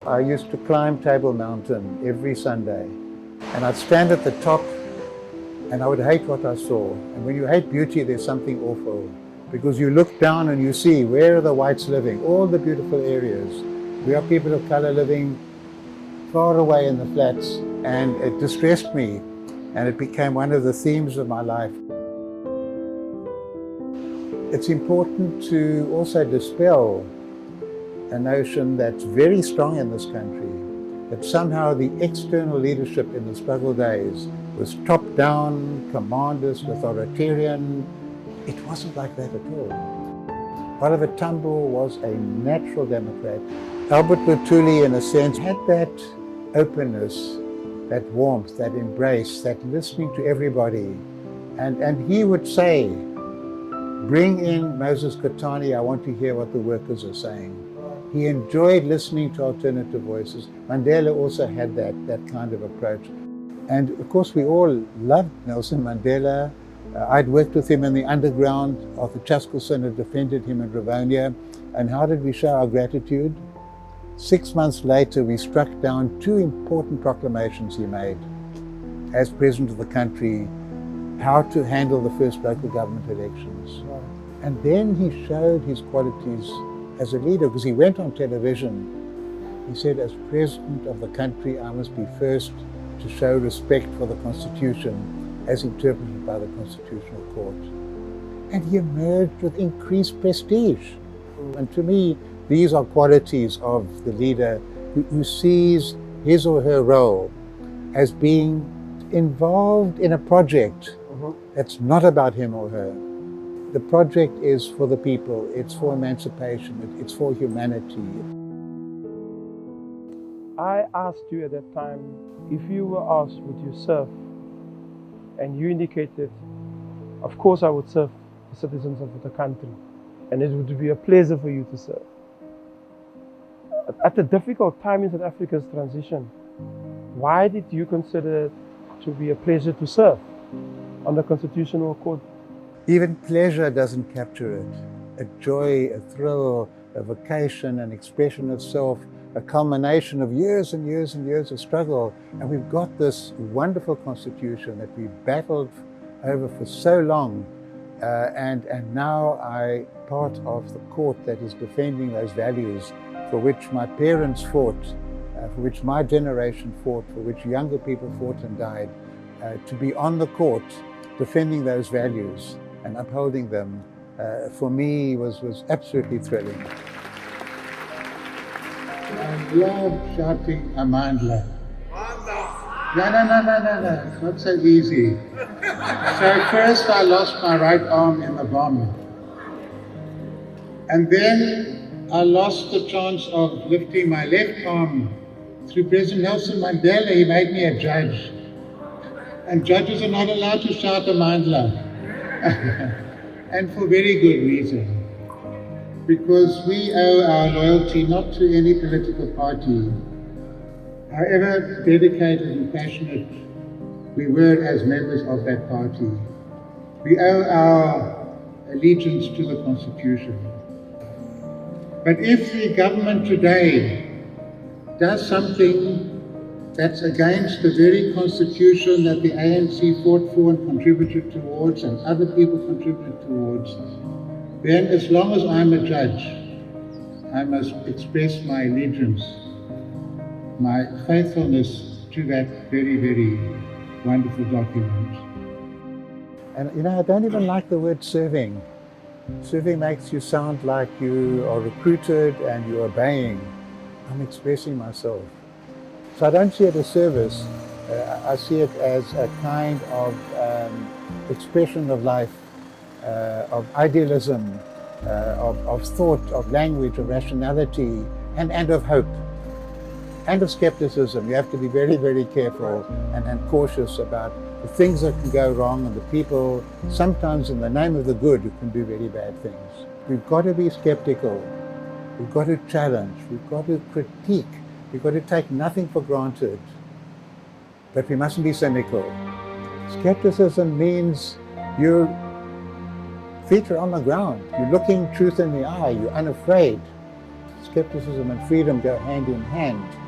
I used to climb Table Mountain every Sunday, and I'd stand at the top and I would hate what I saw. And when you hate beauty, there's something awful, because you look down and you see, where are the whites living? All the beautiful areas. We are people of color living far away in the flats, and it distressed me, and it became one of the themes of my life. It's important to also dispel a notion that's very strong in this country, that somehow the external leadership in the struggle days was top-down, commandist, authoritarian. It wasn't like that at all. Oliver Tambo was a natural democrat. Albert Luthuli, in a sense, had that openness, that warmth, that embrace, that listening to everybody. And he would say, bring in Moses Kotane, I want to hear what the workers are saying. He enjoyed listening to alternative voices. Mandela also had that kind of approach. And of course, we all loved Nelson Mandela. I'd worked with him in the underground. Arthur Chaskelson had defended him in Rivonia. And how did we show our gratitude? 6 months later, we struck down 2 important proclamations he made as president of the country, how to handle the first local government elections. And then he showed his qualities as a leader, because he went on television. He said, as president of the country, I must be first to show respect for the Constitution as interpreted by the Constitutional Court. And he emerged with increased prestige. And to me, these are qualities of the leader who sees his or her role as being involved in a project that's not about him or her. The project is for the people, it's for emancipation, it's for humanity. I asked you at that time, if you were asked, would you serve? And you indicated, of course I would serve the citizens of the country, and it would be a pleasure for you to serve. At the difficult time in South Africa's transition, why did you consider it to be a pleasure to serve on the Constitutional Court? Even pleasure doesn't capture it. A joy, a thrill, a vocation, an expression of self, a culmination of years and years and years of struggle. And we've got this wonderful constitution that we've battled over for so long. And now I'm part of the court that is defending those values for which my parents fought, for which my generation fought, for which younger people fought and died. To be on the court defending those values and upholding them, for me was absolutely thrilling. I love shouting Amandla. No, it's not so easy. So first I lost my right arm in the bomb. And then I lost the chance of lifting my left arm. Through President Nelson Mandela, he made me a judge. And judges are not allowed to shout Amandla. And for very good reason. Because we owe our loyalty not to any political party, however dedicated and passionate we were as members of that party. We owe our allegiance to the Constitution. But if the government today does something that's against the very Constitution that the ANC fought for and contributed towards, and other people contributed towards, then as long as I'm a judge, I must express my allegiance, my faithfulness to that very, very wonderful document. And I don't even like the word serving. Serving makes you sound like you are recruited and you're obeying. I'm expressing myself. So I don't see it as service. I see it as a kind of expression of life, of idealism, of thought, of language, of rationality, and of hope, and of skepticism. You have to be very, very careful and cautious about the things that can go wrong and the people, sometimes in the name of the good, who can do very bad things. We've got to be skeptical. We've got to challenge. We've got to critique. We've got to take nothing for granted. But we mustn't be cynical. Skepticism means your feet are on the ground. You're looking truth in the eye. You're unafraid. skepticism and freedom go hand in hand.